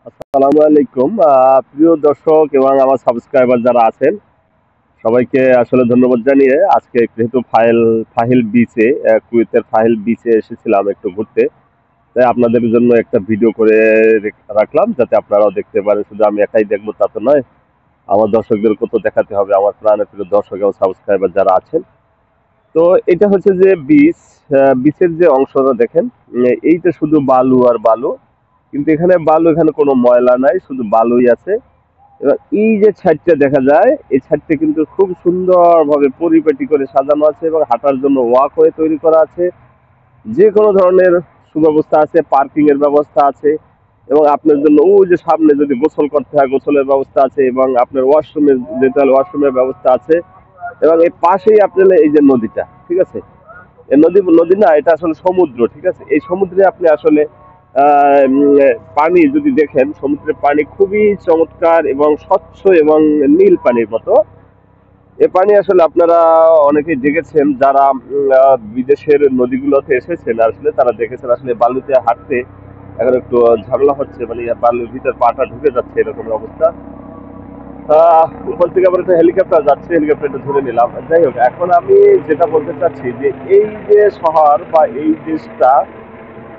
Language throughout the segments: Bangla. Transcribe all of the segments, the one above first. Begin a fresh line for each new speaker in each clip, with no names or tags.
আসসালামু আলাইকুম প্রিয় দর্শক এবং আমার সাবস্ক্রাইবার যারা আছেন সবাইকে আসলে ধন্যবাদ জানিয়ে আজকে যেহেতু ফাহিল বিচে কুয়েতের ফাহিল বিচে এসেছিলাম একটু ঘুরতে। তাই আপনাদের জন্য একটা ভিডিও করে রাখলাম যাতে আপনারাও দেখতে পারেন। শুধু আমি একাই দেখবো তা তো নয়, আমার দর্শকদেরকে তো দেখাতে হবে, আমার প্রাণের প্রিয় দর্শক এবং সাবস্ক্রাইবার যারা আছেন। তো এটা হচ্ছে যে বিচ, বিচের যে অংশটা দেখেন, এইটা শুধু বালু আর বালু। কিন্তু এখানে বালু, এখানে কোনো ময়লা নাই, শুধু বালুই আছে। এবার এই যে ছাদটা দেখা যায়, এই ছাদটা কিন্তু খুব সুন্দরভাবে পরিপাটি করে সাজানো আছে এবং হাঁটার জন্য ওয়াকওয়ে তৈরি করা আছে। যে কোনো ধরনের সুব্যবস্থা আছে, পার্কিং এর ব্যবস্থা আছে এবং আপনার জন্য ওই যে সামনে যদি গোসল করতে হয় গোসলের ব্যবস্থা আছে এবং আপনার ওয়াশরুমে যেতে হলে ওয়াশরুমের ব্যবস্থা আছে। এবং এই পাশেই আপনার এই যে নদীটা, ঠিক আছে, এই নদী নদী না, এটা আসলে সমুদ্র, ঠিক আছে। এই সমুদ্রে আপনি আসলে পানি যদি দেখেন, সমুদ্রের পানি খুবই চমৎকার এবং স্বচ্ছ এবং নীল পানির মতো। এ পানি আসলে আপনারা অনেকেই দেখেছেন যারা বিদেশের নদীগুলোতে এসেছেন, আসলে তারা দেখেছেন আসলে বালুতে হাঁটতে এখন একটু ঝামেলা হচ্ছে, মানে বালুর ভিতর পাটা ঢুকে যাচ্ছে এরকম অবস্থা। উপর থেকে আবার একটা হেলিকপ্টার যাচ্ছে, হেলিকপ্টারটা ধরে নিলাম। যাই হোক, এখন আমি যেটা বলতে চাচ্ছি যে এই যে শহর বা এই দেশটা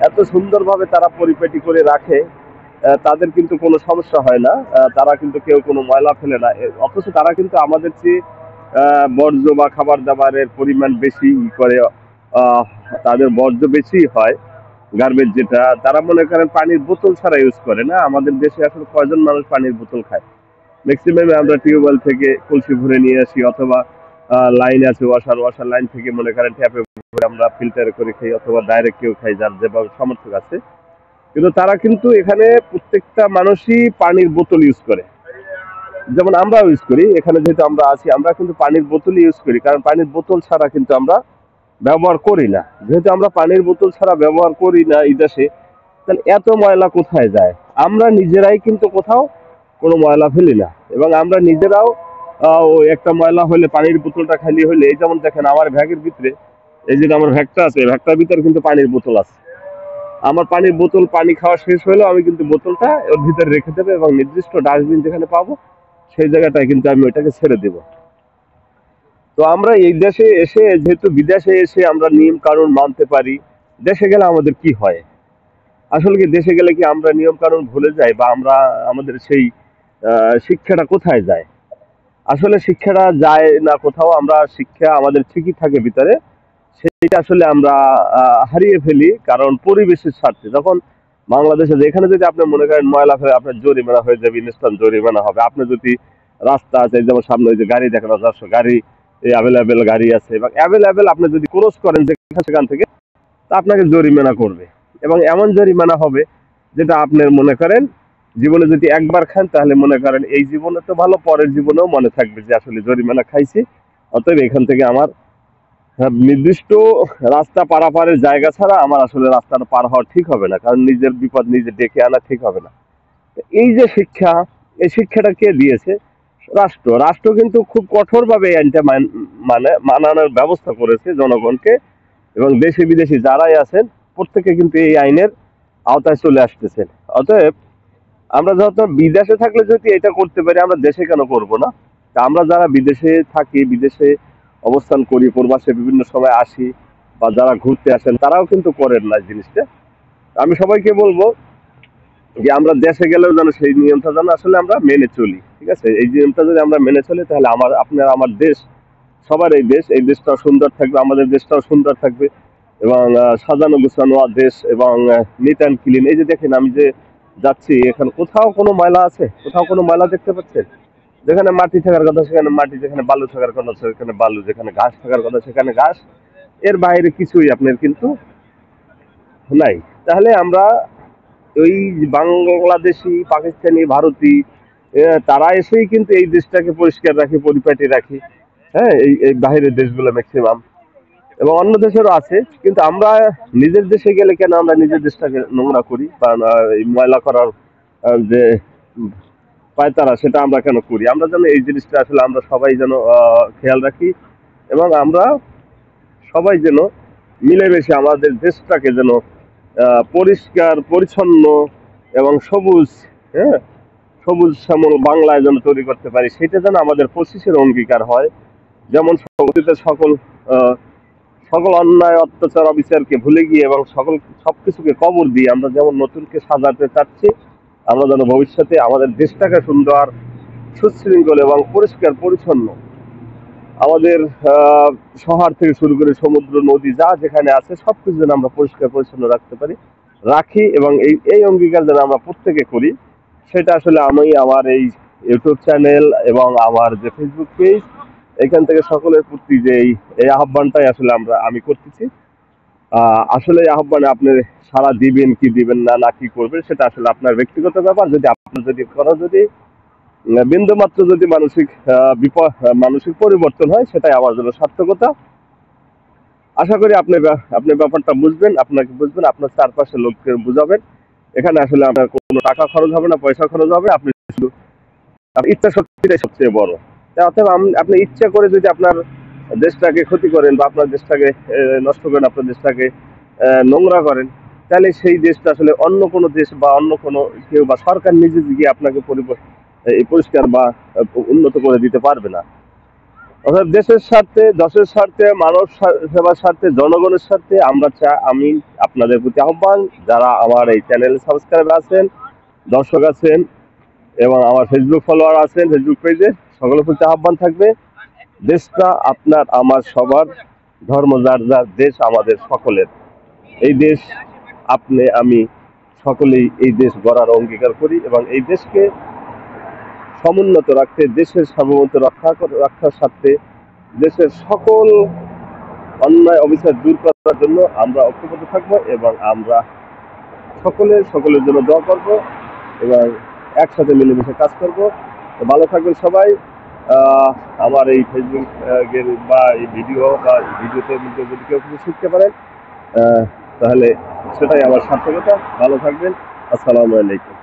এত সুন্দরভাবে তারা পরিপাটি করে রাখে, তাদের কিন্তু কোনো সমস্যা হয় না। তারা কিন্তু কেউ কোনো ময়লা ফেলে না। অথচ তারা কিন্তু আমাদের চেয়ে বর্জ্য বা খাবার দাবারের পরিমাণ বেশি করে। আহ, তাদের বর্জ্য বেশি হয়, গার্বেজ যেটা তারা মনে করেন পানির বোতল ছাড়া ইউজ করে না। আমাদের দেশে আসলে কয়জন মানুষ পানির বোতল খায়? ম্যাক্সিমাম আমরা টিউবওয়েল থেকে কলসি ভরে নিয়ে আসি, অথবা লাইন আছে, ওয়াসার লাইন থেকে মনে করেন ট্যাপে ভরে আমরা ফিল্টার করে খাই, অথবা ডাইরেক্ট কেউ খাই যার যেভাবে সামর্থ্য আছে। কিন্তু তারা কিন্তু এখানে প্রত্যেকটা মানুষই পানির বোতল ইউজ করে, যেমন আমরাও ইউজ করি। এখানে যেহেতু আমরা আছি, আমরা কিন্তু পানির বোতল ইউজ করি, কারণ পানির বোতল ছাড়া কিন্তু আমরা ব্যবহার করি না। যেহেতু আমরা পানির বোতল ছাড়া ব্যবহার করি না এই দেশে, তাহলে এত ময়লা কোথায় যায়? আমরা নিজেরাই কিন্তু কোথাও কোনো ময়লা ফেলি না এবং আমরা নিজেরাও ওই একটা ময়লা হলে পানির বোতলটা খালি হলে, এই যেমন দেখেন আমার ব্যাগের ভিতরে, এই যে আমার ভ্যাগটা আছে, ভ্যাগটার ভিতরে কিন্তু পানির বোতল আছে। আমার পানির বোতল পানি খাওয়া শেষ হলেও আমি কিন্তু বোতলটা ওর ভিতরে রেখে দেবো এবং নির্দিষ্ট ডাস্টবিন যেখানে পাবো সেই জায়গাটায় কিন্তু আমি ওইটাকে ছেড়ে দেবো। তো আমরা এই দেশে এসে, যেহেতু বিদেশে এসে আমরা নিয়ম কানুন মানতে পারি, দেশে গেলে আমাদের কি হয়? আসলে কি দেশে গেলে কি আমরা নিয়ম কানুন ভুলে যাই, বা আমরা আমাদের সেই শিক্ষাটা কোথায় যায়? আসলে শিক্ষাটা যায় না কোথাও, আমরা শিক্ষা আমাদের ঠিকই থাকে ভিতরে, সেইটা আসলে আমরা হারিয়ে ফেলি কারণ পরিবেশের স্বার্থে। যখন বাংলাদেশে যেখানে যদি আপনি মনে করেন ময়লা ফেলে, আপনার জরিমানা হয়ে যাবে, ইনস্ট্যান্ট জরিমানা হবে। আপনি যদি রাস্তা আছে, যেমন সামনে ওই যে গাড়ি দেখানো যাচ্ছে, গাড়ি অ্যাভেলেবেল গাড়ি আছে এবং অ্যাভেলেবেল, আপনি যদি ক্রস করেন যেখানে সেখান থেকে, তা আপনাকে জরিমানা করবে এবং এমন জরিমানা হবে যেটা আপনার মনে করেন জীবনে যদি একবার খান তাহলে মনে করেন এই জীবনে তো ভালো, পরের জীবনেও মনে থাকবে যে আসলে জরিমানা খাইছি। অতএব এখান থেকে আমার নির্দিষ্ট রাস্তা পারাপারের জায়গা ছাড়া আমার আসলে রাস্তাটা পার হওয়া ঠিক হবে না, কারণ নিজের বিপদ নিজে ডেকে আনা ঠিক হবে না। তো এই যে শিক্ষা, এই শিক্ষাটা কে দিয়েছে? রাষ্ট্র। রাষ্ট্র কিন্তু খুব কঠোরভাবে এই আইনটা মানে মানানোর ব্যবস্থা করেছে জনগণকে, এবং দেশি বিদেশি যারাই আছেন প্রত্যেকে কিন্তু এই আইনের আওতায় চলে আসতেছেন। অতএব আমরা যত বিদেশে থাকলে যদি এটা করতে পারি, আমরা দেশে কেন করব না? তা আমরা যারা বিদেশে থাকি, বিদেশে অবস্থান করি, প্রবাসে বিভিন্ন সময় আসি, বা যারা ঘুরতে আসেন তারাও কিন্তু করেন না জিনিসটা। আমি সবাইকে বলবো যে আমরা দেশে গেলেও যেন সেই নিয়মটা যেন আসলে আমরা মেনে চলি, ঠিক আছে। এই নিয়মটা যদি আমরা মেনে চলি তাহলে আমার আপনার আমার দেশ, সবার এই দেশ, এই দেশটাও সুন্দর থাকবে, আমাদের দেশটাও সুন্দর থাকবে এবং সাজানো গুছানো দেশ এবং নিট অ্যান্ড ক্লিন। এই যে দেখেন আমি যে যাচ্ছি, এখানে কোথাও কোনো ময়লা আছে? কোথাও কোনো ময়লা দেখতে পাচ্ছেন? যেখানে মাটি থাকার কথা সেখানে মাটি, যেখানে বালু থাকার কথা সেখানে বালু, যেখানে ঘাস থাকার কথা সেখানে ঘাস। এর বাইরে কিছুই আপনার কিন্তু নাই। তাহলে আমরা ওই বাংলাদেশি, পাকিস্তানি, ভারতী, তারা এসেই কিন্তু এই দেশটাকে পরিষ্কার রাখি, পরিপাটি রাখি। হ্যাঁ, এই এই বাহিরের দেশগুলো ম্যাক্সিমাম, এবং অন্য দেশেরও আছে। কিন্তু আমরা নিজের দেশে গেলে কেন আমরা নিজের দেশটাকে নোংরা করি, বা এই ময়লা করার যে পায়তারা সেটা আমরা কেন করি? আমরা যেন এই জিনিসটা আসলে আমরা সবাই যেন খেয়াল রাখি এবং আমরা সবাই যেন মিলেমিশে আমাদের দেশটাকে যেন পরিষ্কার পরিচ্ছন্ন এবং সবুজ হ্যাঁ, সবুজ শ্যামল বাংলায় যেন তৈরি করতে পারি, সেটা যেন আমাদের 25-এর অঙ্গীকার হয়। যেমন অতীতের সকল আহ, সকল অন্যায় অত্যাচার অবিচারকে ভুলে গিয়ে এবং সবকিছুকে কবর দিয়ে আমরা যেমন নতুনকে সাজাতে চাচ্ছি, আমরা যেন ভবিষ্যতে আমাদের দেশটাকে সুন্দর, সুশৃঙ্খল এবং পরিষ্কার পরিচ্ছন্ন, আমাদের শহর থেকে শুরু করে সমুদ্র নদী যা যেখানে আছে সবকিছু যেন আমরা পরিষ্কার পরিচ্ছন্ন রাখতে পারি, রাখি, এবং এই এই অঙ্গীকার যেন আমরা প্রত্যেকে করি। সেটা আসলে আমি আমার এই ইউটিউব চ্যানেল এবং আমার যে ফেসবুক পেজ, এখান থেকে সকলের প্রতি যে এই আহ্বানটাই আসলে আমি করতেছি। আসলে এই আহ্বানে আপনি সাড়া দিবেন কি দিবেন না, না কি করবেন, সেটা আসলে আপনার ব্যক্তিগত ব্যাপার। যদি আপনার যদি বিন্দুমাত্র যদি মানসিক পরিবর্তন হয়, সেটাই আমার জন্য সার্থকতা। আশা করি আপনি ব্যাপারটা বুঝবেন, আপনাকে বুঝবেন, আপনার চারপাশের লোককে বুঝাবেন। এখানে আসলে আপনার কোনো টাকা খরচ হবে না, পয়সা খরচ হবে, আপনি শুধু আপনার ইচ্ছা শক্তিটাই সবচেয়ে বড়। অর্থাৎ আপনি ইচ্ছা করে যদি আপনার দেশটাকে ক্ষতি করেন বা আপনার দেশটাকে নষ্ট করেন, আপনার দেশটাকে নোংরা করেন, তাহলে সেই দেশটা আসলে অন্য কোনো দেশ বা অন্য কোনো কেউ বা সরকার নিজে গিয়ে আপনাকে এই পরিষ্কার বা উন্নত করে দিতে পারবে না। অর্থাৎ দেশের স্বার্থে, দশের স্বার্থে, মানব সেবার স্বার্থে, জনগণের স্বার্থে আমি আপনাদের প্রতি আহ্বান, যারা আমার এই চ্যানেলে সাবস্ক্রাইবার আছেন, দর্শক আছেন এবং আমার ফেসবুক ফলোয়ার আছেন, ফেসবুক পেজে, সকলের প্রতি আহ্বান থাকবে, দেশটা আপনার আমার সবার, ধর্ম যার যার, দেশ আমাদের সকলের। এই দেশ আপনি আমি সকলেই এই দেশ গড়ার অঙ্গীকার করি এবং এই দেশকে সমুন্নত রাখতে, দেশের সার্বভৌমত্ব রক্ষার স্বার্থে, দেশের সকল অন্যায় অবিচার দূর করার জন্য আমরা ঐক্যবদ্ধ থাকবো এবং আমরা সকলের জন্য দোয়া করব এবং একসাথে মিলেমিশে কাজ করব। তো ভালো থাকবেন সবাই। আমার এই ফেসবুক বা এই ভিডিওতে যদি কেউ কিছু শিখতে পারেন, তাহলে সেটাই আমার সার্থকতা। ভালো থাকবেন। আসসালামু আলাইকুম।